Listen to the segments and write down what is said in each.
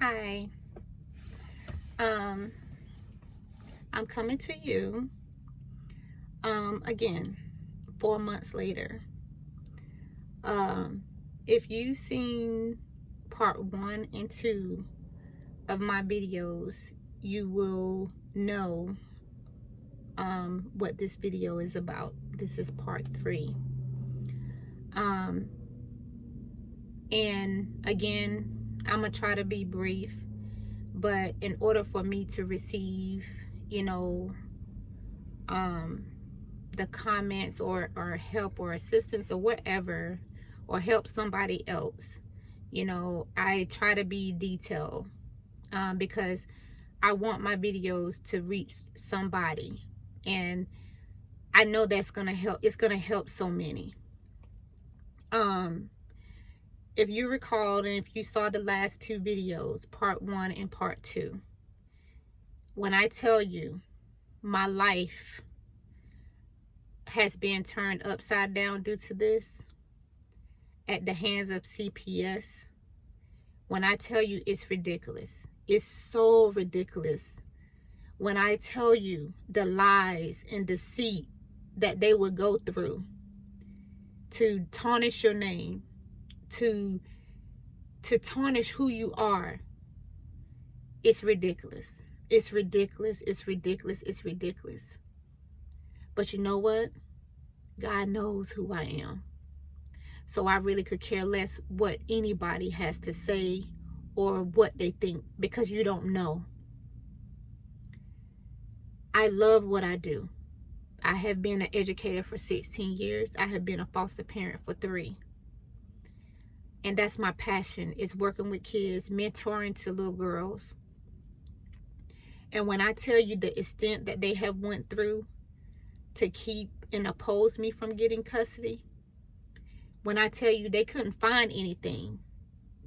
Hi. Um, I'm coming to you again 4 months later. If you've seen part 1 and 2 of my videos, you will know what this video is about. This is part 3. And again, I'm gonna try to be brief, but in order for me to receive, the comments or help or assistance or whatever, or help somebody else, I try to be detailed, because I want my videos to reach somebody, and I know that's gonna help. It's gonna help so many. If you recalled, and if you saw the last 2 videos, part 1 and part 2, when I tell you my life has been turned upside down due to this at the hands of CPS, when I tell you it's ridiculous, it's so ridiculous. When I tell you the lies and deceit that they would go through to tarnish your name, to tarnish who you are, it's ridiculous. It's ridiculous. It's ridiculous. It's ridiculous. But you know what? God knows who I am. So I really could care less what anybody has to say or what they think, because you don't know. I love what I do. I have been an educator for 16 years. I have been a foster parent for 3. And that's my passion, is working with kids, mentoring to little girls. And when I tell you the extent that they have went through to keep and oppose me from getting custody, when I tell you they couldn't find anything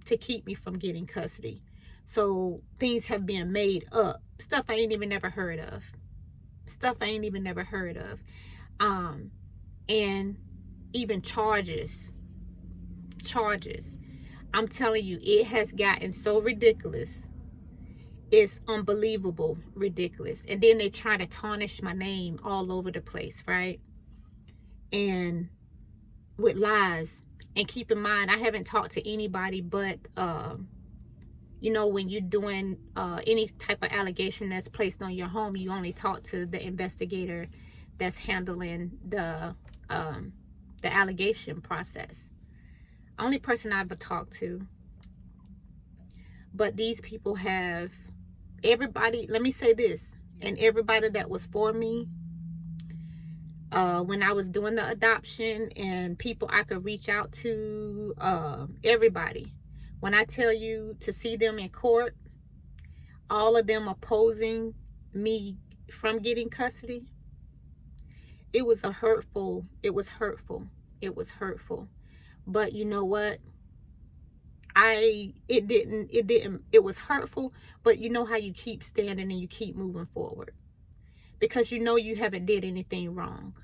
to keep me from getting custody, so things have been made up, stuff I ain't even never heard of, and even charges. I'm telling you, it has gotten so ridiculous. It's unbelievable ridiculous. And then they try to tarnish my name all over the place, right? And with lies. And keep in mind, I haven't talked to anybody but when you're doing any type of allegation that's placed on your home, you only talk to the investigator that's handling the allegation process. Only person I ever talked to. But these people have, everybody, let me say this, and everybody that was for me when I was doing the adoption, and people I could reach out to, everybody. When I tell you to see them in court, all of them opposing me from getting custody, it was hurtful. But you know what? It was hurtful, but you know how you keep standing and you keep moving forward, because you know you haven't did anything wrong.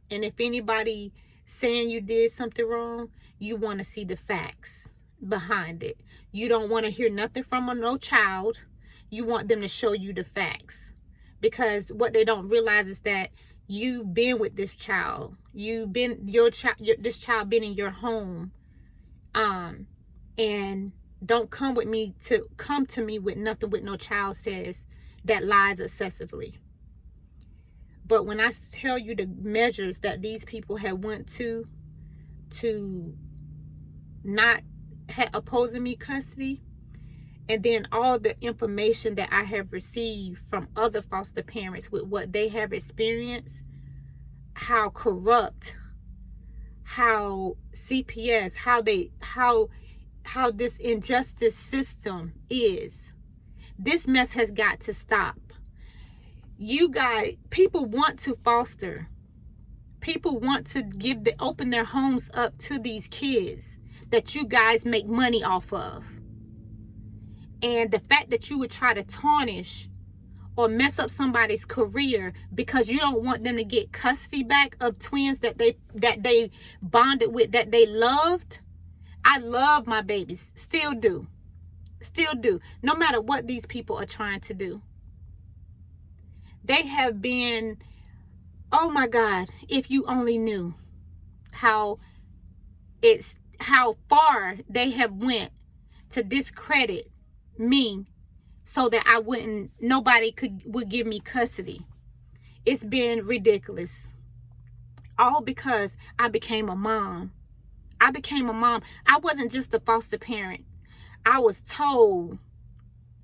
And if anybody saying you did something wrong, you want to see the facts behind it. You don't want to hear nothing from no child. You want them to show you the facts, because what they don't realize is that you've been with this child. This child been in your home. And don't come to me with nothing with no child says that lies excessively. But when I tell you the measures that these people have went to not opposing me custody, and then all the information that I have received from other foster parents with what they have experienced, how corrupt, how CPS, how this injustice system is. This mess has got to stop. You guys, people want to foster. People want to open their homes up to these kids that you guys make money off of. And the fact that you would try to tarnish or mess up somebody's career because you don't want them to get custody back of twins that they bonded with, that they loved. I love my babies, still do. Still do. No matter what these people are trying to do. They have been, oh my God, if you only knew how far they have went to discredit me so that nobody would give me custody. It's been ridiculous. All because I became a mom. I wasn't just a foster parent. I was told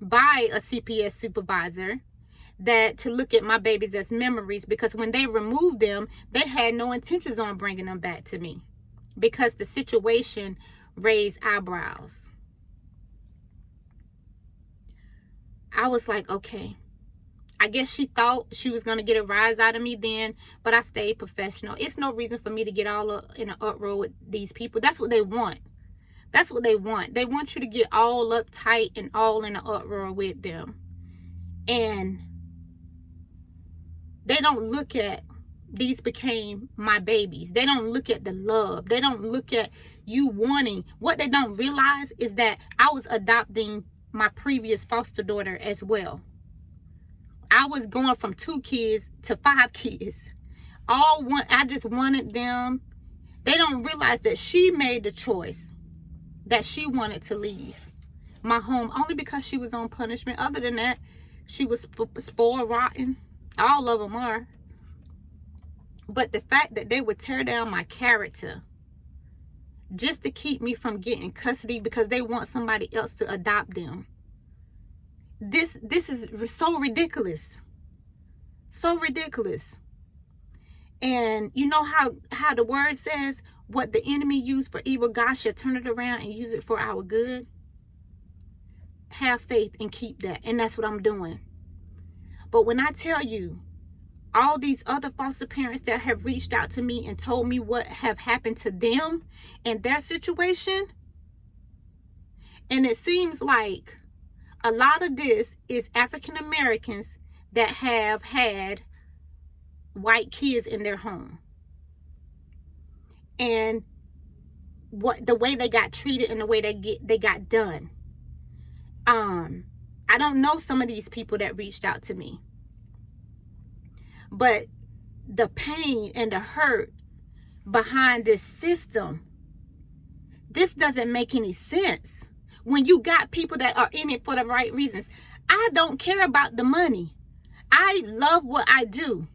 by a CPS supervisor that to look at my babies as memories, because when they removed them, they had no intentions on bringing them back to me because the situation raised eyebrows. I was like, okay, I guess she thought she was going to get a rise out of me then, but I stayed professional. It's no reason for me to get all in an uproar with these people. That's what they want. That's what they want. They want you to get all uptight and all in an uproar with them. And they don't look at, these became my babies. They don't look at the love. They don't look at you wanting. What they don't realize is that I was adopting my previous foster daughter as well. I was going from 2 kids to 5 kids. I just wanted them. They don't realize that she made the choice that she wanted to leave my home only because she was on punishment. Other than that, she was spoiled rotten. All of them are. But the fact that they would tear down my character just to keep me from getting custody because they want somebody else to adopt them. This is so ridiculous. So ridiculous. And you know how the word says, what the enemy used for evil, God shall turn it around and use it for our good. Have faith and keep that. And that's what I'm doing. But when I tell you, all these other foster parents that have reached out to me and told me what have happened to them and their situation, and it seems like a lot of this is African Americans that have had white kids in their home. And the way they got treated and the way they got done. I don't know some of these people that reached out to me. But the pain and the hurt behind this system, this doesn't make any sense. When you got people that are in it for the right reasons. I don't care about the money. I love what I do.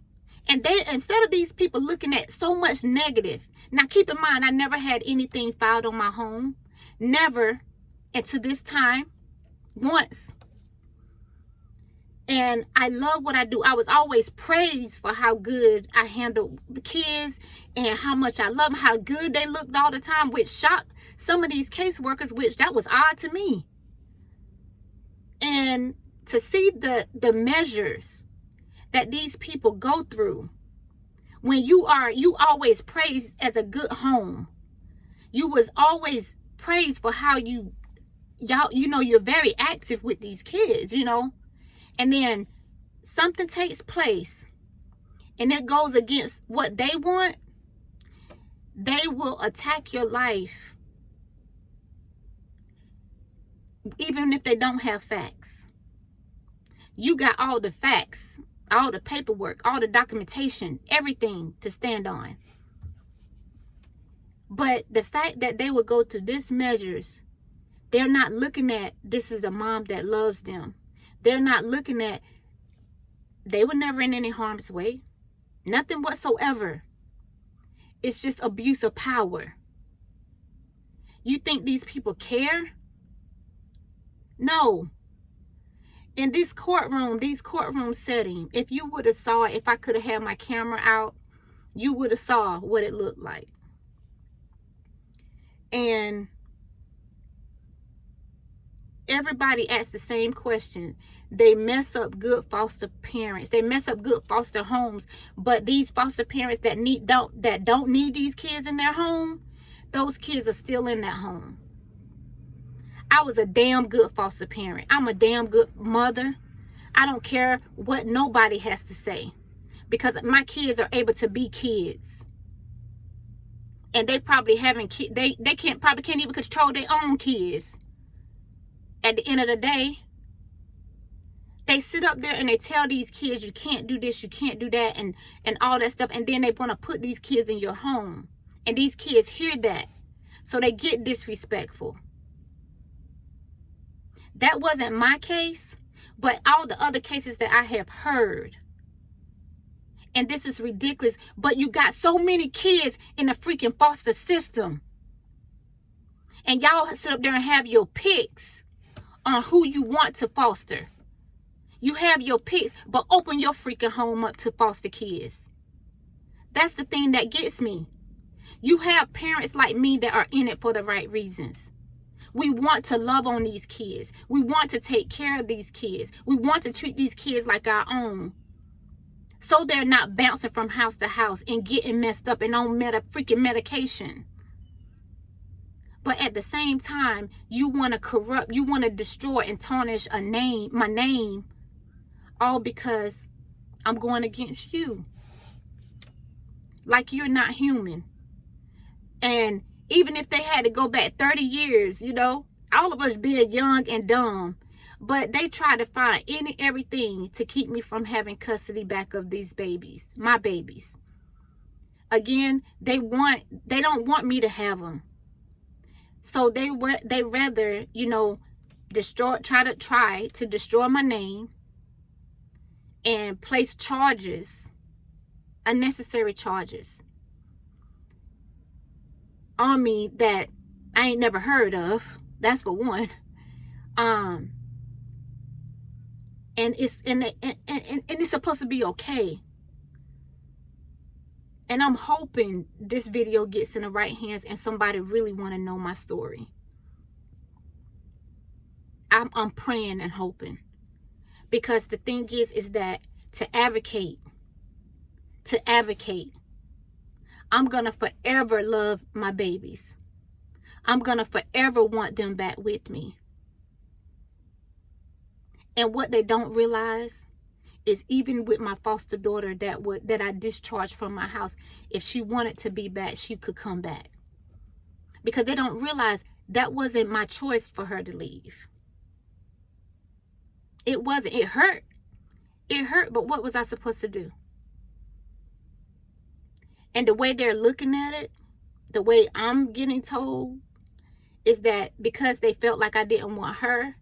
And instead of these people looking at so much negative. Now keep in mind, I never had anything filed on my home. Never. And to this time, once. And I love what I do. I was always praised for how good I handled the kids and how much I love them, how good they looked all the time, which shocked some of these caseworkers, which that was odd to me. And to see the measures that these people go through, when you always praised as a good home. You was always praised for how you're very active with these kids, And then something takes place and it goes against what they want, they will attack your life. Even if they don't have facts. You got all the facts, all the paperwork, all the documentation, everything to stand on. But the fact that they would go to these measures, they're not looking at this is a mom that loves them. They're not looking at, they were never in any harm's way. Nothing whatsoever. It's just abuse of power. You think these people care? No. In this courtroom setting, if you would have saw, if I could have had my camera out, you would have saw what it looked like. And everybody asks the same question. They mess up good foster parents. They mess up good foster homes. But these foster parents that don't need these kids in their home, those kids are still in that home. I was a damn good foster parent. I'm a damn good mother. I don't care what nobody has to say, because my kids are able to be kids. And they probably haven't, they probably can't even control their own kids. at the end of the day, they sit up there and they tell these kids, you can't do this, you can't do that, and all that stuff. And then they want to put these kids in your home. And these kids hear that. So they get disrespectful. That wasn't my case, but all the other cases that I have heard. And this is ridiculous. But you got so many kids in the freaking foster system. And y'all sit up there and have your picks on who you want to foster. You have your picks, but open your freaking home up to foster kids. That's the thing that gets me. You have parents like me that are in it for the right reasons. We want to love on these kids. We want to take care of these kids. We want to treat these kids like our own. So they're not bouncing from house to house and getting messed up and on freaking medication. But at the same time, you want to corrupt, you want to destroy and tarnish my name, all because I'm going against you. Like you're not human. And even if they had to go back 30 years, you know, all of us being young and dumb, but they try to find everything to keep me from having custody back of these babies, my babies. Again, they don't want me to have them. So they rather, you know, try to destroy my name and place charges, unnecessary charges on me that I ain't never heard of. That's for one. And it's supposed to be okay. And I'm hoping this video gets in the right hands and somebody really want to know my story. I'm praying and hoping. Because the thing is that to advocate, I'm going to forever love my babies. I'm going to forever want them back with me. And what they don't realize is even with my foster daughter that I discharged from my house, if she wanted to be back, she could come back. Because they don't realize that wasn't my choice for her to leave. It wasn't. It hurt. It hurt, but what was I supposed to do? And the way they're looking at it, the way I'm getting told, is that because they felt like I didn't want her,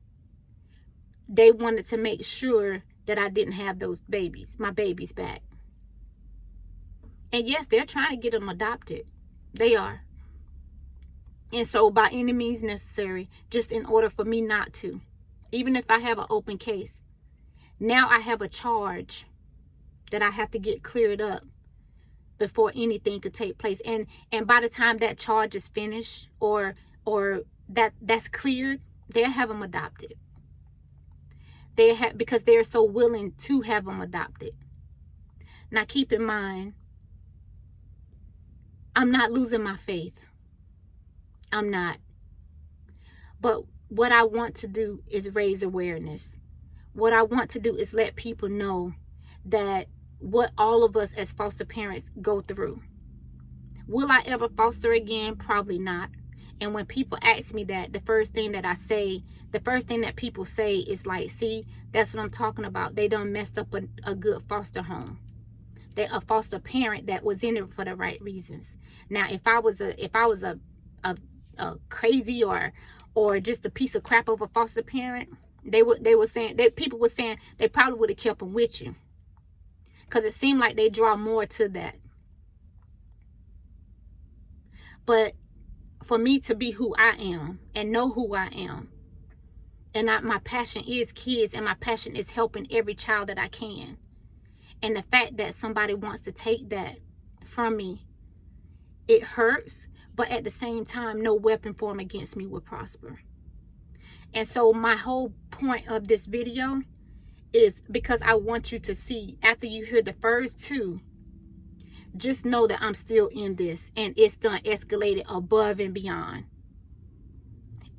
they wanted to make sure that I didn't have those babies, my babies back. And yes, they're trying to get them adopted. They are. And so by any means necessary, just in order for me not to, even if I have an open case, now I have a charge that I have to get cleared up before anything could take place. And by the time that charge is finished or that's cleared, they'll have them adopted. Because they're so willing to have them adopted. Now keep in mind, I'm not losing my faith. I'm not. But what I want to do is raise awareness. What I want to do is let people know that what all of us as foster parents go through. Will I ever foster again? Probably not. And when people ask me that, the first thing that people say is like, see, that's what I'm talking about. They done messed up a good foster home. They're a foster parent that was in it for the right reasons. Now, if I was a crazy or just a piece of crap of a foster parent, people were saying they probably would have kept them with you. Because it seemed like they draw more to that. But for me to be who I am and know who I am, and my passion is kids, and my passion is helping every child that I can. And the fact that somebody wants to take that from me, it hurts. But at the same time, no weapon formed against me will prosper. And so my whole point of this video is because I want you to see, after you hear the first two, just know that I'm still in this, and it's done escalated above and beyond.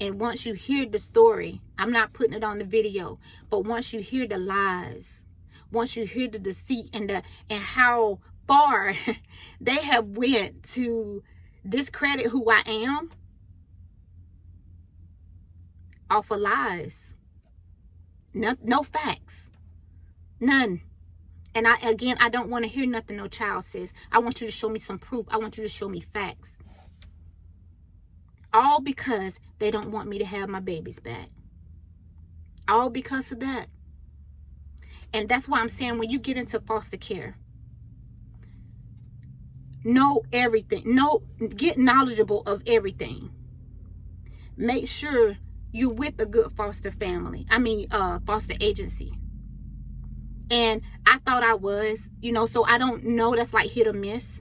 And once you hear the story, I'm not putting it on the video, but once you hear the lies, once you hear the deceit and how far they have went to discredit who I am, off of lies. No facts. None. And I don't want to hear nothing no child says. I want you to show me some proof. I want you to show me facts. All because they don't want me to have my babies back. All because of that. And that's why I'm saying, when you get into foster care, know everything. Get knowledgeable of everything. Make sure you're with a good foster family. Foster agency. And I thought I was, so I don't know. That's like hit or miss.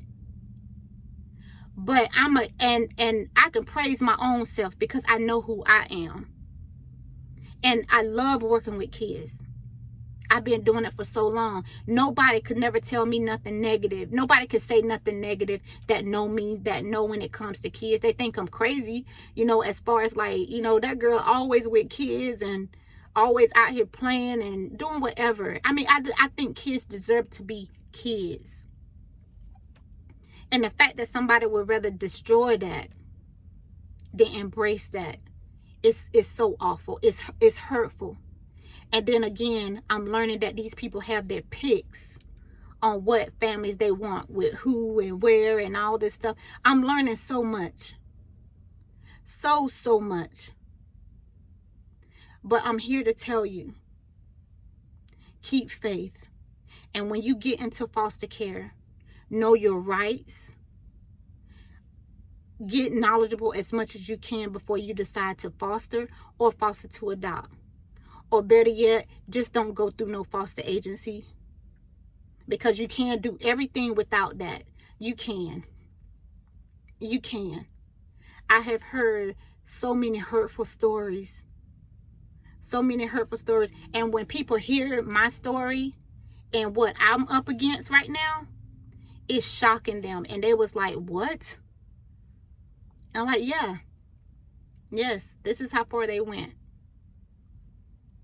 But and I can praise my own self because I know who I am. And I love working with kids. I've been doing it for so long. Nobody could never tell me nothing negative. Nobody could say nothing negative that know me, that know when it comes to kids. They think I'm crazy, as far as like, that girl always with kids and always out here playing and doing whatever. I think kids deserve to be kids. And the fact that somebody would rather destroy that than embrace that is so awful. It's hurtful. And then again, I'm learning that these people have their picks on what families they want, with who and where and all this stuff. I'm learning so much. So much. But I'm here to tell you, keep faith. And when you get into foster care, know your rights. Get knowledgeable as much as you can before you decide to foster or foster to adopt. Or better yet, just don't go through no foster agency. Because you can't do everything without that. You can. You can. I have heard so many hurtful stories. So many hurtful stories. And when people hear my story and what I'm up against right now, it's shocking them. And they was like, what? I'm like, yeah. Yes, this is how far they went.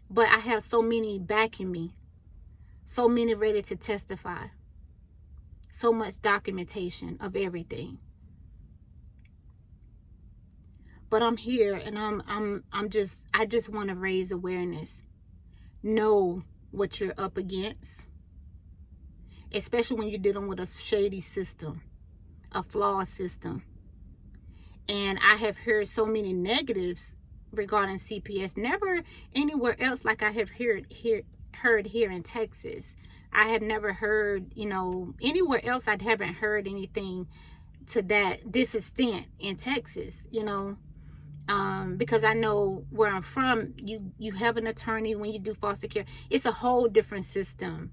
But I have so many backing me. So many ready to testify. So much documentation of everything. But I'm here and I just want to raise awareness. Know what you're up against. Especially when you're dealing with a shady system, a flawed system. And I have heard so many negatives regarding CPS. Never anywhere else like I have heard here in Texas. I have never heard, anywhere else I haven't heard anything to this extent in Texas, because I know where I'm from, you have an attorney when you do foster care. It's a whole different system.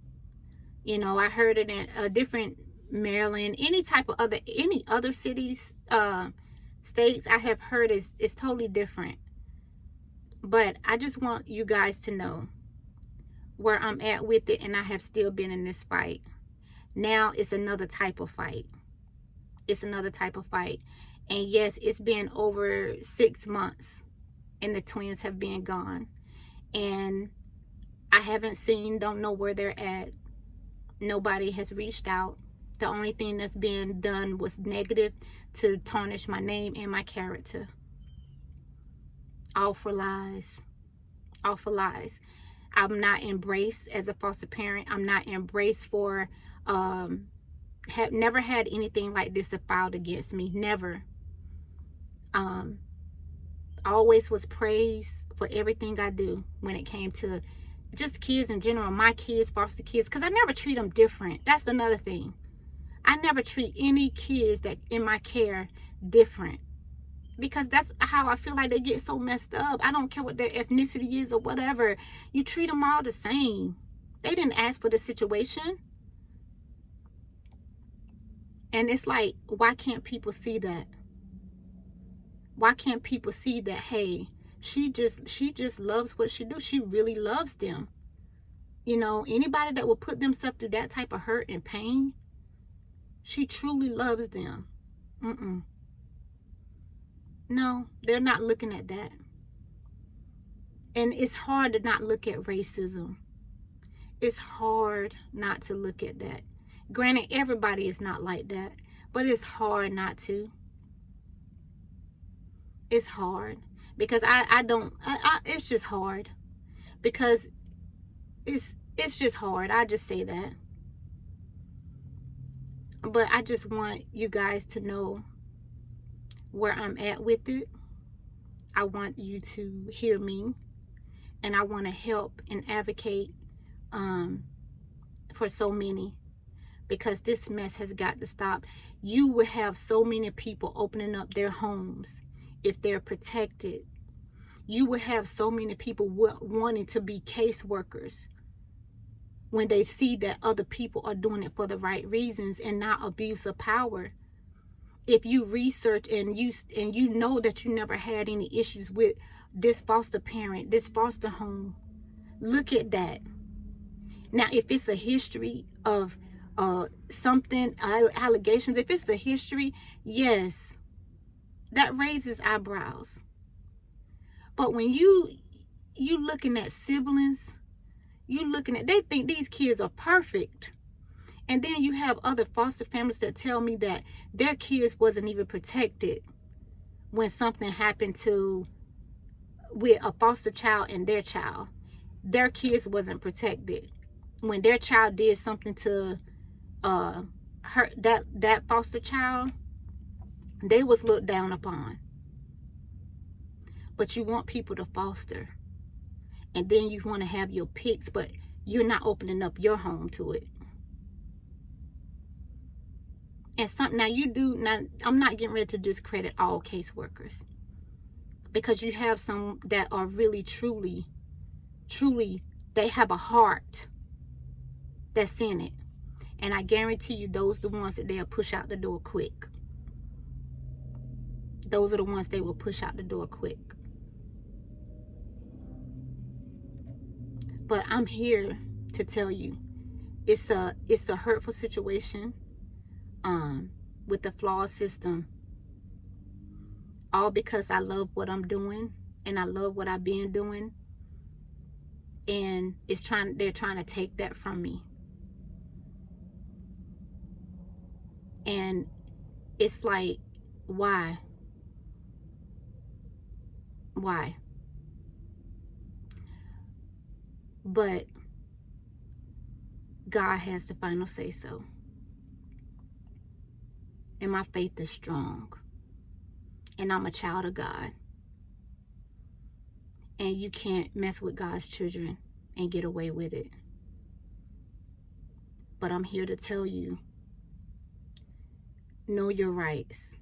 I heard it in a different Maryland, any other cities, states I have heard is totally different. But I just want you guys to know where I'm at with it, and I have still been in this fight. Now it's another type of fight. It's another type of fight. And yes, it's been over 6 months and the twins have been gone. And I haven't seen, don't know where they're at. Nobody has reached out. The only thing that's been done was negative to tarnish my name and my character. All for lies. All for lies. I'm not embraced as a foster parent. I'm not embraced for, have never had anything like this filed against me. Never. Always was praised for everything I do when it came to just kids in general. My kids, foster kids, because I never treat them different. That's another thing. I never treat any kids that in my care different. Because that's how I feel like they get so messed up. I don't care what their ethnicity is or whatever. You treat them all the same. They didn't ask for the situation. And it's like, why can't people see that? Why can't people see that, hey, she just loves what she do. She really loves them. Anybody that will put themselves through that type of hurt and pain, she truly loves them. No, they're not looking at that. And it's hard to not look at racism. It's hard not to look at that. Granted, everybody is not like that, but it's hard not to. It's hard because I don't, it's just hard, because it's just hard. I just say that. But I just want you guys to know where I'm at with it. I want you to hear me, and I want to help and advocate for so many, because this mess has got to stop. You will have so many people opening up their homes if they're protected. You will have so many people wanting to be caseworkers when they see that other people are doing it for the right reasons and not abuse of power. If you research and you know that you never had any issues with this foster parent, this foster home, look at that. Now, if it's a history of something, allegations, if it's the history, yes, that raises eyebrows. But when you looking at siblings, you looking at, they think these kids are perfect. And then you have other foster families that tell me that their kids wasn't even protected when something happened with a foster child and their child. Their kids wasn't protected. When their child did something to that foster child, they was looked down upon. But you want people to foster, and then you want to have your picks, but you're not opening up your home to it. And something, now I'm not getting ready to discredit all caseworkers, because you have some that are really truly they have a heart that's in it, and I guarantee you those are the ones that they'll push out the door quick. Those are the ones they will push out the door quick. But I'm here to tell you, it's a hurtful situation with the flawed system, all because I love what I'm doing and I love what I've been doing, and they're trying to take that from me. And it's like, why? But God has the final say so. And my faith is strong. And I'm a child of God. And you can't mess with God's children and get away with it. But I'm here to tell you, know your rights.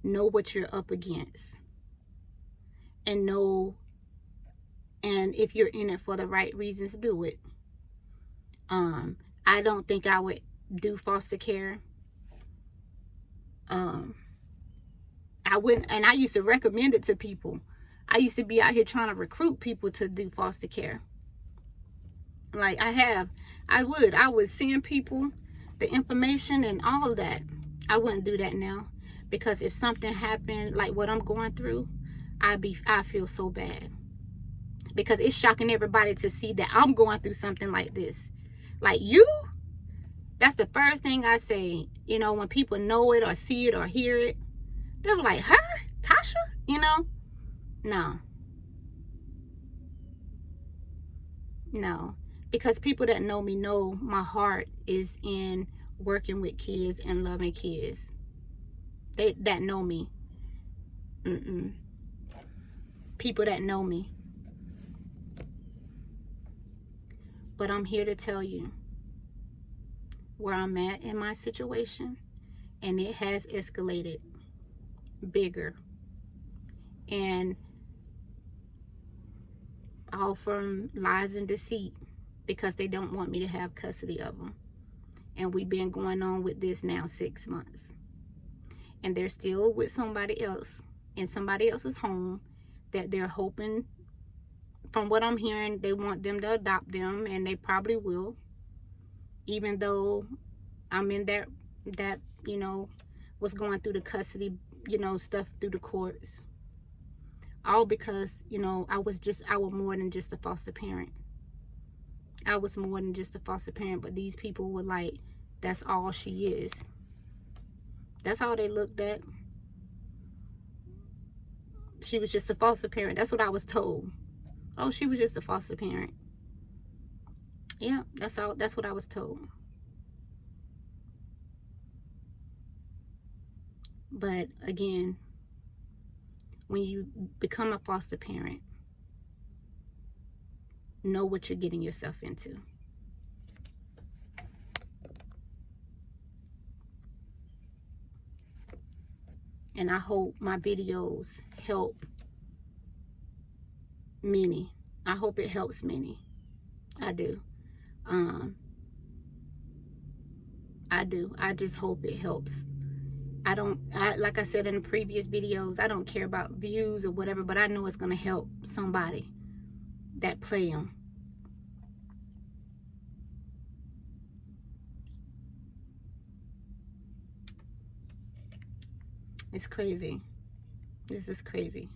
Know what you're up against. And if you're in it for the right reasons, do it. I don't think I would do foster care. I wouldn't, and I used to recommend it to people. I used to be out here trying to recruit people to do foster care. Like I would send people the information and all of that. I wouldn't do that now, because if something happened like what I'm going through, I feel so bad, because it's shocking everybody to see that I'm going through something like this. Like, that's the first thing I say, when people know it or see it or hear it, they're like, her? Tasha? No, because people that know me know my heart is in working with kids and loving kids. That know me. People that know me. But I'm here to tell you where I'm at in my situation, and it has escalated bigger, and all from lies and deceit, because they don't want me to have custody of them. And we've been going on with this now 6 months, and they're still with somebody else in somebody else's home that they're hoping, from what I'm hearing, they want them to adopt them, and they probably will, even though I'm in that was going through the custody, stuff through the courts. All because, I was more than just a foster parent. I was more than just a foster parent, but these people were like, that's all she is. That's all they looked at. She was just a foster parent. That's what I was told. Oh, she was just a foster parent. Yeah, that's what I was told. But again, when you become a foster parent, know what you're getting yourself into. And I hope my videos help many. I hope it helps many. I do. I do. I just hope it helps. Like I said in the previous videos, I don't care about views or whatever, but I know it's going to help somebody that play them. It's crazy. This is crazy.